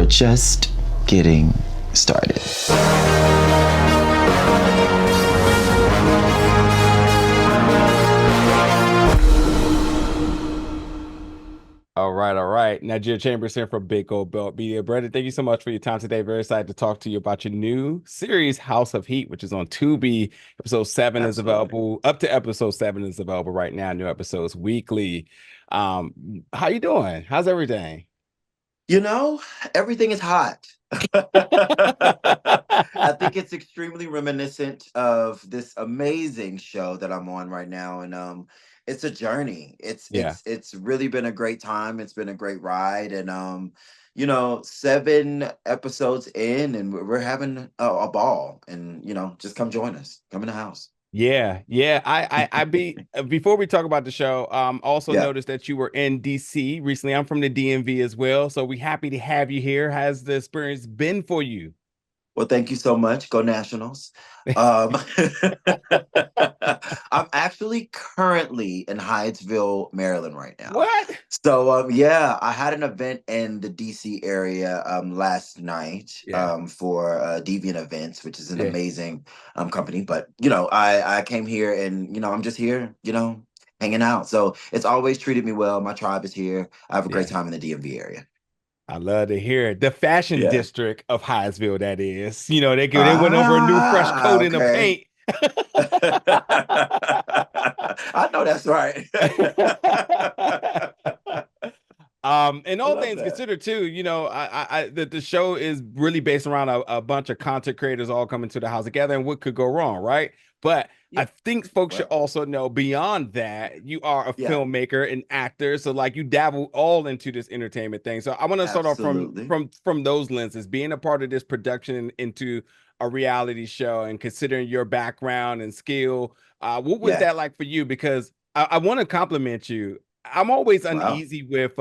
we're just getting started. All right, all right. Nigeria Chambers here from Big Old Belt Media. Brandon, thank you so much for your time today. Very excited to talk to you about your new series, House of Heat, which is on Tubi. Episode 7 is Absolutely. available. Up to episode 7 is available right now. New episodes weekly. How you doing? How's everything? You know, everything is hot. I think it's extremely reminiscent of this amazing show that I'm on right now, and it's a journey. It's Yeah. it's it's really been a great time. It's been a great ride, and 7 episodes in, and we're having a ball. And just come join us. Come in the house. Yeah, yeah. I be before we talk about the show, also Yeah. noticed that you were in DC recently. I'm from the DMV as well, so we happy to have you here. Has the experience been for you? Well, thank you so much. Go Nationals. Um, I'm actually currently in Hyattsville, Maryland right now. What? So, yeah, I had an event in the DC area last night Yeah, for Deviant Events, which is an yeah, amazing company. But, I came here and, I'm just here, hanging out. So it's always treated me well. My tribe is here. I have a great yeah. time in the DMV area. I love to hear it. The fashion Yeah. district of Hyattsville, that is. They went over a new fresh Ah, coat in the okay. paint. I know that's right. And I all love things that. considered too, the show is really based around a bunch of content creators all coming to the house together, and what could go wrong, right? But Yeah. I think folks should Well, also know beyond that, you are a yeah, filmmaker and actor, so like you dabble all into this entertainment thing. So I want to start off from absolutely. from those lenses, being a part of this production into a reality show, and considering your background and skill. What was Yeah. that like for you? Because I want to compliment you. I'm always Wow. uneasy with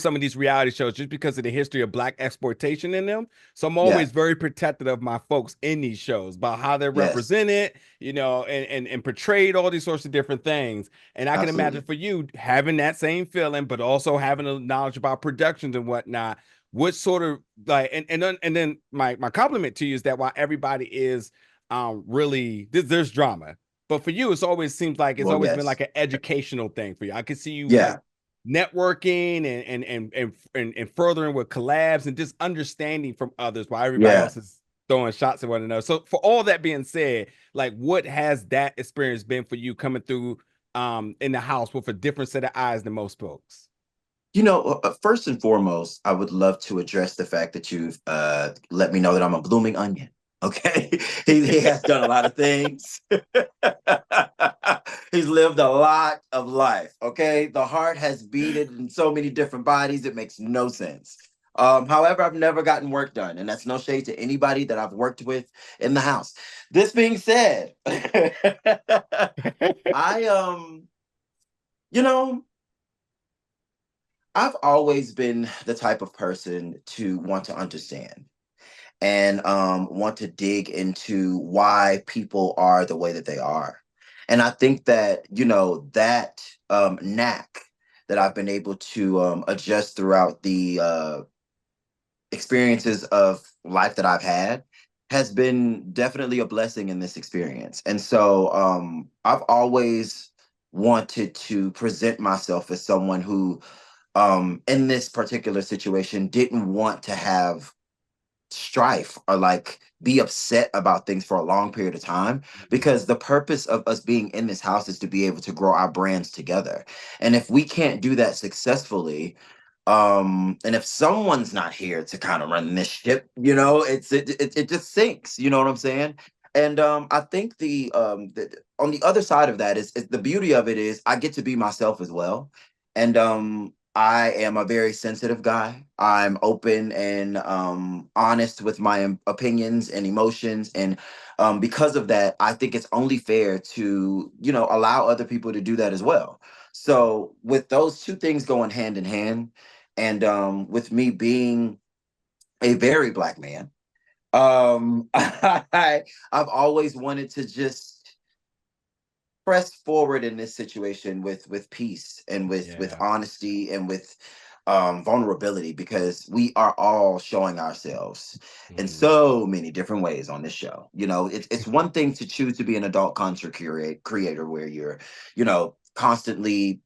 some of these reality shows just because of the history of black exploitation in them. So I'm Yeah. always very protective of my folks in these shows about how they're Yes. represented, and portrayed, all these sorts of different things. And I can imagine Absolutely. for you having that same feeling, but also having a knowledge about productions and whatnot. What sort of like and then my compliment to you is that while everybody is really there's drama, but for you, it's Well, always been yes. like an educational thing for you. I can see you like Yeah. networking and furthering with collabs and just understanding from others while everybody Yeah. else is throwing shots at one another. So for all that being said, like what has that experience been for you coming through in the house with a different set of eyes than most folks? First and foremost, I would love to address the fact that you've let me know that I'm a blooming onion. Okay. He has done a lot of things. He's lived a lot of life. Okay. The heart has beaten in so many different bodies, it makes no sense. However, I've never gotten work done, and that's no shade to anybody that I've worked with in the house. This being said, I you know, I've always been the type of person to want to understand and want to dig into why people are the way that they are. And I think that, that knack that I've been able to adjust throughout the experiences of life that I've had has been definitely a blessing in this experience. And so I've always wanted to present myself as someone who in this particular situation didn't want to have strife or like be upset about things for a long period of time, because the purpose of us being in this house is to be able to grow our brands together. And if we can't do that successfully, and if someone's not here to kind of run this ship, it just sinks, you know what I'm saying? And I think on the other side of that is the beauty of it is I get to be myself as well. And I am a very sensitive guy. I'm open and honest with my opinions and emotions. And because of that, I think it's only fair to, allow other people to do that as well. So, with those two things going hand in hand, and with me being a very black man, I've always wanted to just press forward in this situation with peace and with Yeah. honesty and with vulnerability, because we are all showing ourselves in Mhm. so many different ways on this show. It's one thing to choose to be an adult content creator where you're, constantly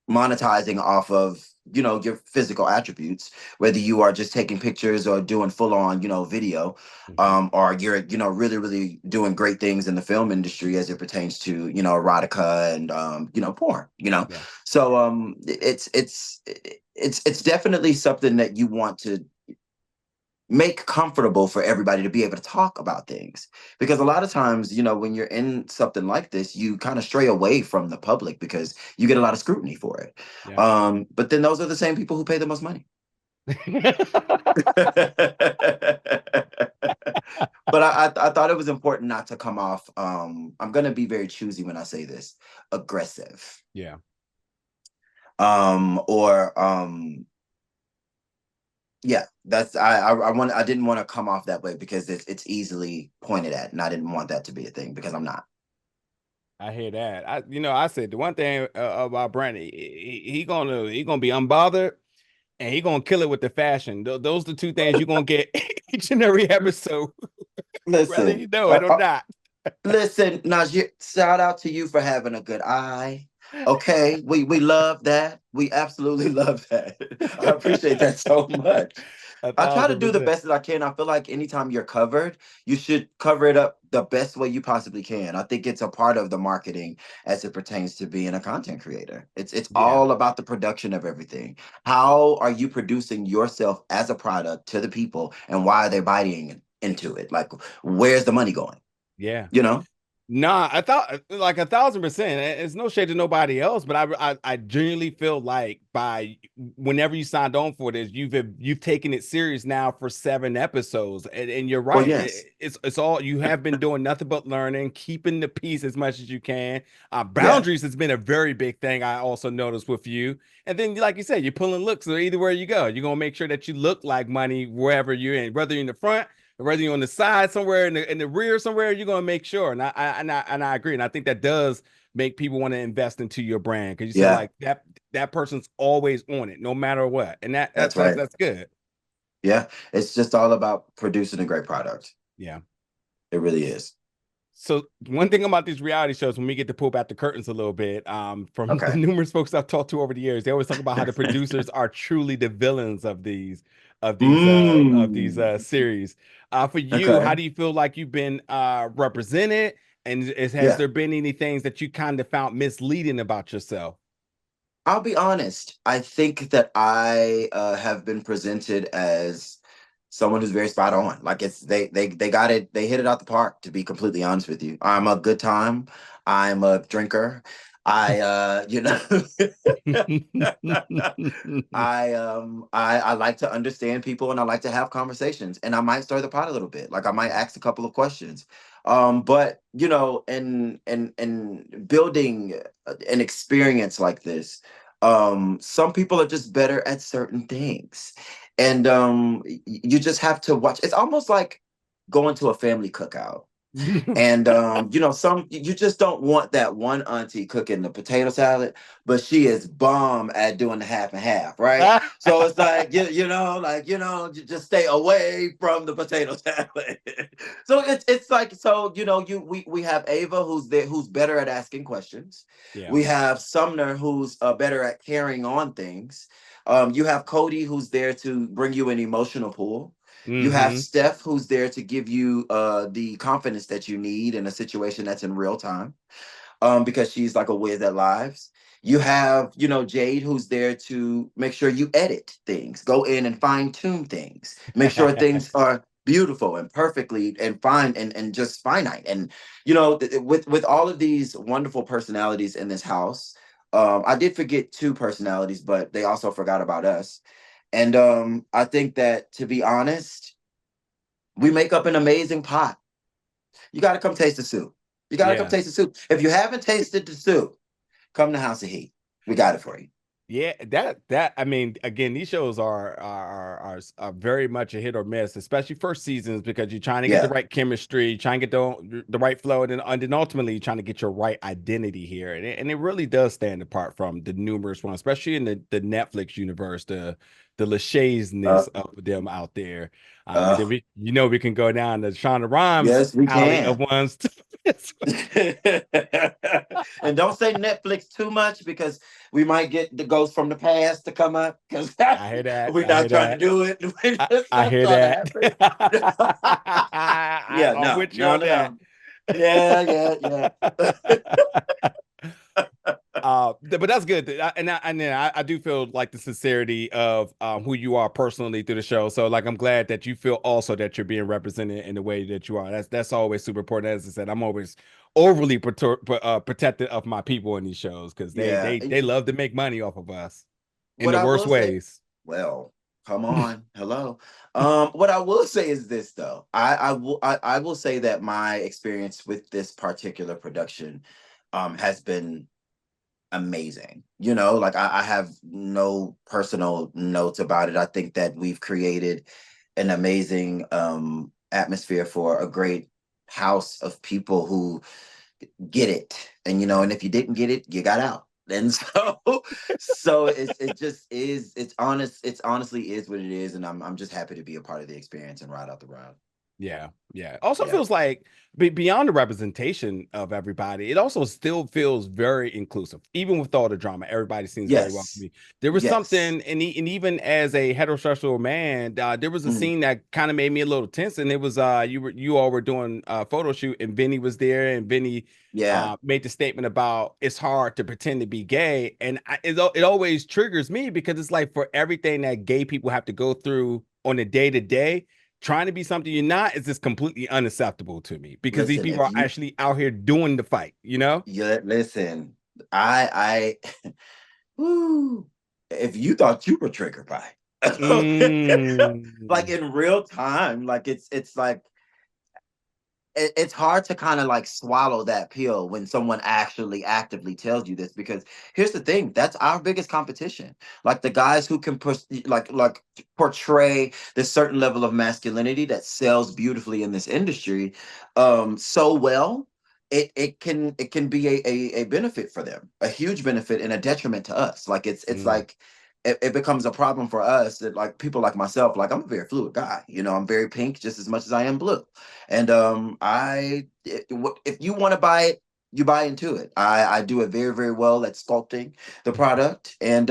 monetizing off of your physical attributes, whether you are just taking pictures or doing full on video, Mhm. or you're really really doing great things in the film industry as it pertains to erotica and porn. Yeah. So it's definitely something that you want to make comfortable for everybody to be able to talk about things, because a lot of times when you're in something like this, you kind of stray away from the public because you get a lot of scrutiny for it. Yeah. But then those are the same people who pay the most money. But I thought it was important not to come off, I'm going to be very choosy when I say this, aggressive, Yeah. or yeah, that's I didn't want to come off that way because it's easily pointed at, and I didn't want that to be a thing because I'm not. I hear that. I said the one thing about Brandon, he gonna be unbothered, and he gonna kill it with the fashion. Those are the two things you're gonna get each and every episode, whether Listen, you know it or not. listen, Najee, shout out to you for having a good eye. Okay, we love that. We absolutely love that. I appreciate that so much. A I try to thousand do the percent. best that I can. I feel like anytime you're covered, you should cover it up the best way you possibly can. I think it's a part of the marketing as it pertains to being a content creator. It's Yeah. all about the production of everything. How are you producing yourself as a product to the people, and why are they buying into it? Like, where's the money going? Yeah. You know? Nah, I thought like 1,000%. It's no shade to nobody else, but I genuinely feel like by whenever you signed on for this, you've taken it serious now for 7 episodes, and you're Well, right. yes. It's all you have been doing nothing but learning, keeping the peace as much as you can. Yeah. Boundaries has been a very big thing I also noticed with you, and then like you said, you're pulling looks. So either where you go, you're gonna make sure that you look like money wherever you're in, whether you're in the front whether you're on the side somewhere in the rear somewhere, you're gonna make sure. And I agree. And I think that does make people want to invest into your brand because you said Yeah. like that person's always on it, no matter what. And that, that That's that's right. that's good. Yeah. It's just all about producing a great product. Yeah. It really is. So one thing about these reality shows, when we get to pull back the curtains a little bit, from the Okay. numerous folks I've talked to over the years, they always talk about how the producers are truly the villains of these Mm. series. For you, Okay. how do you feel like you've been represented, and has Yeah. there been any things that you kind of found misleading about yourself? I'll be honest. I think that I have been presented as someone who's very spot on. Like, it's they got it. They hit it out the park. To be completely honest with you, I'm a good time. I'm a drinker. I I like to understand people, and I like to have conversations, and I might stir the pot a little bit. Like, I might Yeah. ask a couple of questions. But in building an experience like this, some people are just better at certain things, and you just have to watch. It's almost like going to a family cookout. And some you just don't want that one auntie cooking the potato salad, but she is bomb at doing the half and half, right? So it's like like just stay away from the potato salad. So it's like, so we have Ava, who's there, who's better at asking questions. Yeah. We have Sumner, who's better at carrying on things. You have Cody, who's there to bring you an emotional pull. You have Hmm. Steph, who's there to give you the confidence that you need in a situation that's in real time, because she's like a whiz at lives. You have, Jade, who's there to make sure you edit things, go in and fine tune things, make sure things are beautiful and perfectly and fine and just finite. And with all of these wonderful personalities in this house, I did forget two personalities, but they also forgot about us. And I think that, to be honest, we make up an amazing pot. You got to come taste the soup. You got to come Yeah. taste the soup. If you haven't tasted the soup, come to House of Heat. We got it for you. Yeah, that I mean, again, these shows are very much a hit or miss, especially first seasons, because you're trying to get the Yeah. right chemistry, trying to get the right flow, and then ultimately you're trying to get your right identity here, and it really does stand apart from the numerous ones, especially in the Netflix universe, the Uh, Lachey's-ness of them out there. And uh, then we can go down the Shonda Rhimes yes, we alley of can. ones. And don't say Netflix too much because we might get the ghosts from the past to come up because I hear that. we're I hear not trying to that. do it. It's I not hear trying to that. happen. Yeah, I'm no, with you no, on no, that. no. Yeah, yeah, yeah. But that's good. And I do feel like the sincerity of who you are personally through the show. So like I'm glad that you feel also that you're being represented in the way that you are. That's always super important. As I said, I'm always overly protective of my people in these shows because they Yeah. they they love to make money off of us in What the I worst will say, ways. well, come on, hello. What I will say is this though. I will say that my experience with this particular production has been amazing. Like I have no personal notes about it. I think that we've created an amazing atmosphere for a great house of people who get it. And if you didn't get it, you got out. And so it just is, it's honestly is what it is. And I'm just happy to be a part of the experience and ride out the ride. Yeah, yeah. Also Yeah. feels like beyond the representation of everybody, it also still feels very inclusive. Even with all the drama, everybody seems very Yes. welcoming. There was Yes. something, and even as a heterosexual man, there was a Mhm. scene that kind of made me a little tense, and it was you all were doing a photo shoot, and Vinny was there, and Vinny Yeah. made the statement about it's hard to pretend to be gay, and it always triggers me because it's like for everything that gay people have to go through on a day to day, trying to be something you're not is just completely unacceptable to me because these Listen, people if are you actually out here doing the fight, you know? yeah, listen, I woo, if you thought you were triggered by like Mm. in real time, like it's like it's hard to kind of like swallow that pill when someone actually actively tells you this, because here's the thing, that's our biggest competition. Like the guys who can push, like portray this certain level of masculinity that sells beautifully in this industry so well, it can be a benefit for them, a huge benefit, and a detriment to us. Like it's Mm. like it becomes a problem for us that, like, people like myself, like I'm a very fluid guy, I'm very pink just as much as I am blue. And if you want to buy it, you buy into it. I do it very, very well at sculpting the product. And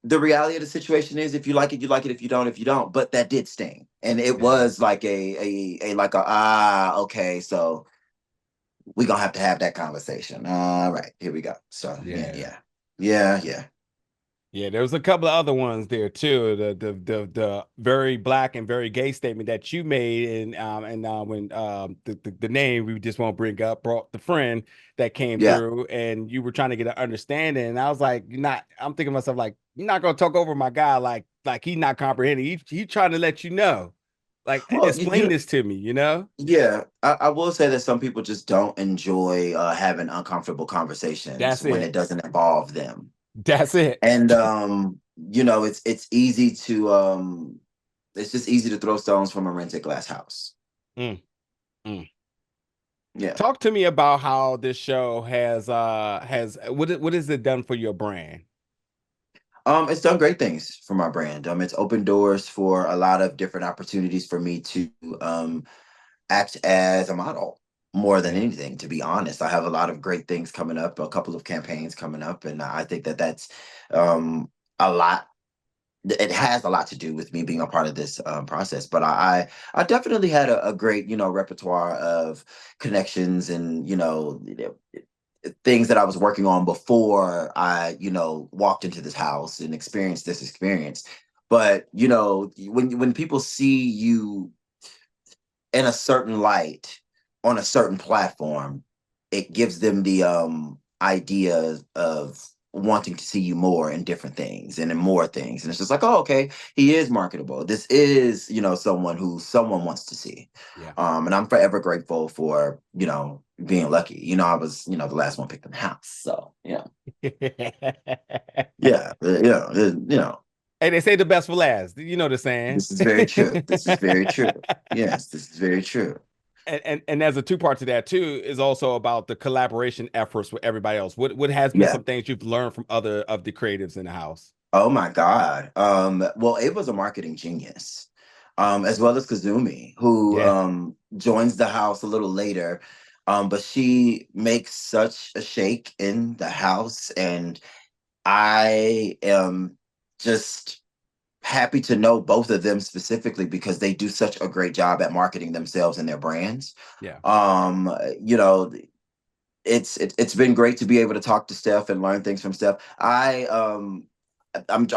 the reality of the situation is, if you like it, you like it. If you don't, if you don't. But that did sting, and it Yeah. was like okay, so we're gonna have to have that conversation. All right, here we go. So yeah, Yeah. yeah, yeah, yeah, Yeah, there was a couple of other ones there too. The very black and very gay statement that you made, and when the name we just won't bring up brought the friend that came yeah. through, and you were trying to get an understanding, and I was like, you're not. I'm thinking to myself like, you're not gonna talk over my guy like he's not comprehending. He trying to let you know, like Well, explain this to me, you know? yeah, I will say that some people just don't enjoy having uncomfortable conversations That's when it it. doesn't involve them. That's it. And it's just easy to throw stones from a rented glass house. Mm, mm. Yeah. Talk to me about how this show has what has it done for your brand? It's done great things for my brand. It's opened doors for a lot of different opportunities for me to um act as a model more than Yeah. anything, to be honest. I have a lot of great things coming up, a couple of campaigns coming up, and I think that that's um a lot it has a lot to do with me being a part of this process. But I definitely had a great repertoire of connections and things that I was working on before I walked into this house and experienced this experience. But when people see you in a certain light on a certain platform, it gives them the idea of wanting to see you more in different things and in more things. And it's just like, oh, okay, he is marketable. This is, someone who someone wants to see. Yeah. And I'm forever grateful for, being lucky. I was, the last one picked in the house. So yeah. Yeah. you know, Hey, they say the best for last. You know the saying. this is very true. This is very true. Yes, this is very true. And as a two part to that too is also about the collaboration efforts with everybody else. What has been Yeah. some things you've learned from other of the creatives in the house? Oh my God. Well, it was a marketing genius, as well as Kazumi, who Yeah, joins the house a little later. But she makes such a shake in the house, and I am just happy to know both of them specifically because they do such a great job at marketing themselves and their brands. yeah, Um, you know, it's been great to be able to talk to Steph and learn things from Steph. I'm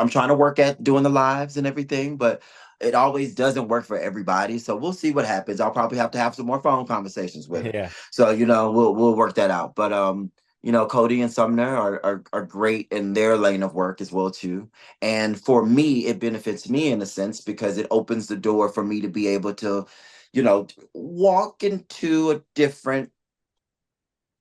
trying to work at doing the lives and everything, but it always doesn't work for everybody. So we'll see what happens. I'll probably have to have some more phone conversations with her. yeah, So we'll work that out. But Cody and Sumner are great in their lane of work as well too. And for me, it benefits me in a sense because it opens the door for me to be able to, walk into a different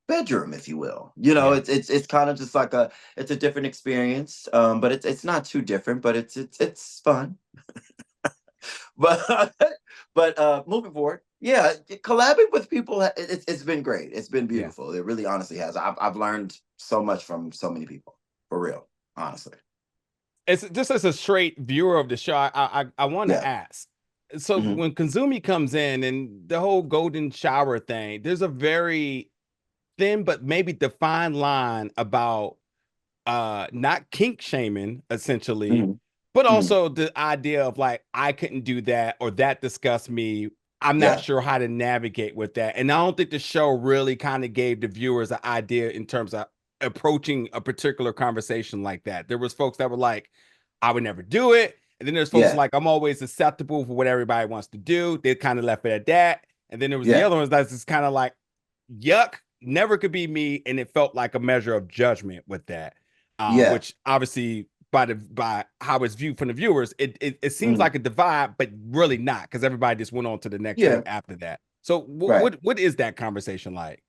bedroom, if you will. yeah. It's kind of just like it's a different experience. But it's not too different, but it's fun. But but moving forward, yeah, collabing with people, it's been great. It's been Yeah. beautiful. It really honestly has. I've learned so much from so many people, for real, honestly. It's just as a straight viewer of the show, I want to Yeah. ask. So Hmm. when Kazumi comes in and the whole golden shower thing, there's a very thin but maybe defined line about not kink shaming essentially, Hmm. but Hmm. also the idea of like I couldn't do that or that disgusts me. I'm not Yeah. sure how to navigate with that. And I don't think the show really kind of gave the viewers an idea in terms of approaching a particular conversation like that. There was folks that were like, I would never do it. And then there's folks Yeah. like, I'm always acceptable for what everybody wants to do. They kind of left it at that. And then there was the Yeah. other ones that's just kind of like, yuck, never could be me. And it felt like a measure of judgment with that, Yeah. which obviously by how it's viewed from the viewers, it seems Hmm. like a divide, but really not because everybody just went on to the next show Yeah. after that. So Right. what is that conversation like?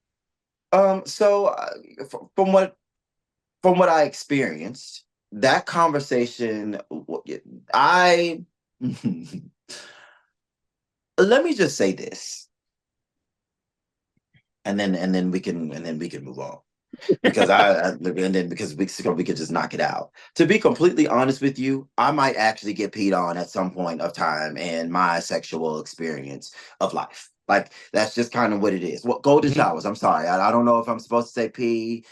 So from what I experienced, that conversation, I let me just say this, and then we can move on because and then because we could just knock it out. To be completely honest with you, I might actually get peed on at some point of time in my sexual experience of life. Like that's just kind of what it is. What golden Mhm. showers? I'm sorry, I don't know if I'm supposed to say pee,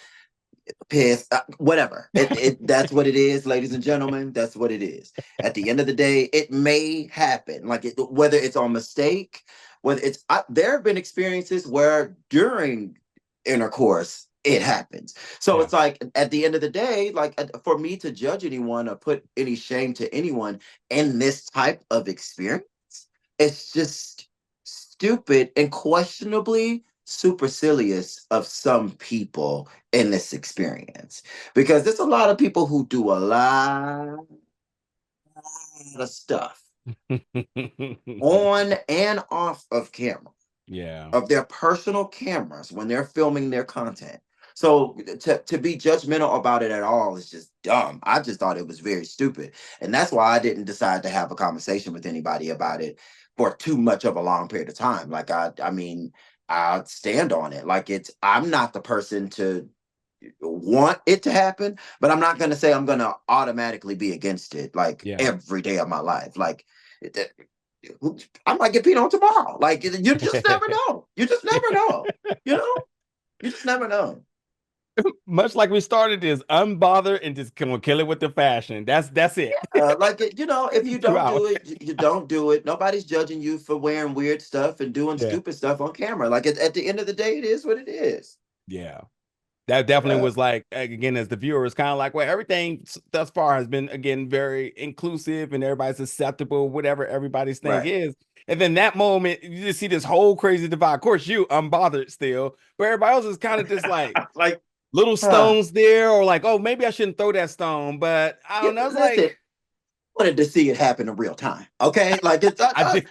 piss, whatever. It that's what it is, ladies and gentlemen. That's what it is. At the end of the day, it may happen. Whether it's on mistake, whether there have been experiences where during intercourse it happens. So Yeah. it's like at the end of the day, for me to judge anyone or put any shame to anyone in this type of experience, it's just stupid and questionably supercilious of some people in this experience because there's a lot of people who do a lot of stuff on and off of camera, Yeah. of their personal cameras when they're filming their content. So to be judgmental about it at all is just dumb. I just thought it was very stupid. And that's why I didn't decide to have a conversation with anybody about it for too much of a long period of time. I mean, I'll stand on it. I'm not the person to want it to happen, but I'm not going to say I'm going to automatically be against it like Yeah. every day of my life. It, I might get peed on tomorrow. Like you just never know. You just never know. You know, you just never know. Much like we started this, unbothered and just come on, kill it with the fashion. That's it. If you Two don't hours. do it, you don't do it. Nobody's judging you for wearing weird stuff and doing Yeah. stupid stuff on camera. At the end of the day, it is what it is. Yeah. That definitely Yeah. was like again as the viewer is kind of like well everything thus far has been again very inclusive and everybody's acceptable whatever everybody's thing Right. is and then that moment you just see this whole crazy divide of course you unbothered still but everybody else is kind of just like like, little uh, stones there or like oh maybe I shouldn't throw that stone but I yeah, don't know it's listen. like wanted to see it happen in real time. Okay, like it's I did.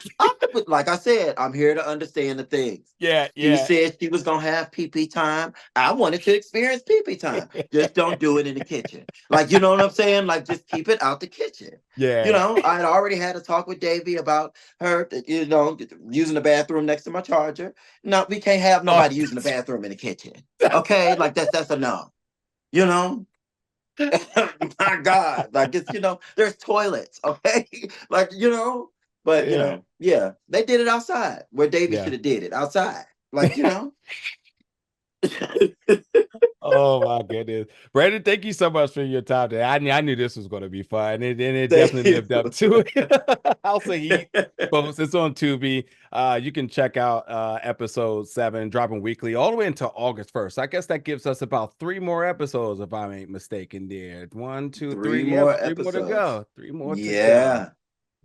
like I said, I'm here to understand the things. Yeah, She yeah. said she was gonna have pee pee time. I wanted to experience pee pee time. Just don't do it in the kitchen. Like, you know what I'm saying? Like, just keep it out the kitchen. You Yeah. know, I had already had a talk with Davy about her, using the bathroom next to my charger. No, we can't have Oh, nobody using the bathroom in the kitchen. Okay, like that's a no. You know, my God, like it's there's toilets, okay, like but yeah. yeah, they did it outside where Davy Yeah. should have did it outside, like Oh my goodness, Brandon! Thank you so much for your time today. I knew this was going to be fun, and it Thank definitely you. lived up to it. House of Heat, folks. It's on Tubi. You can check out episode 7, dropping weekly all the way until August 1st. I guess that gives us about 3 more episodes, if I ain't mistaken. There, 1, 2, Three 3. Yep, more 3 more to episodes. go. 3 more to go. Yeah.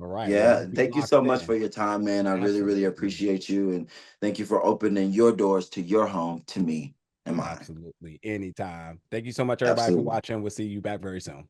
All right. Well, Yeah, we'll and be thank you so locked much for in. your time, man. I really, really Absolutely. appreciate you, and thank you for opening your doors to your home to me and mine. Absolutely. Anytime. Thank you so much, everybody, for Absolutely. watching. We'll see you back very soon.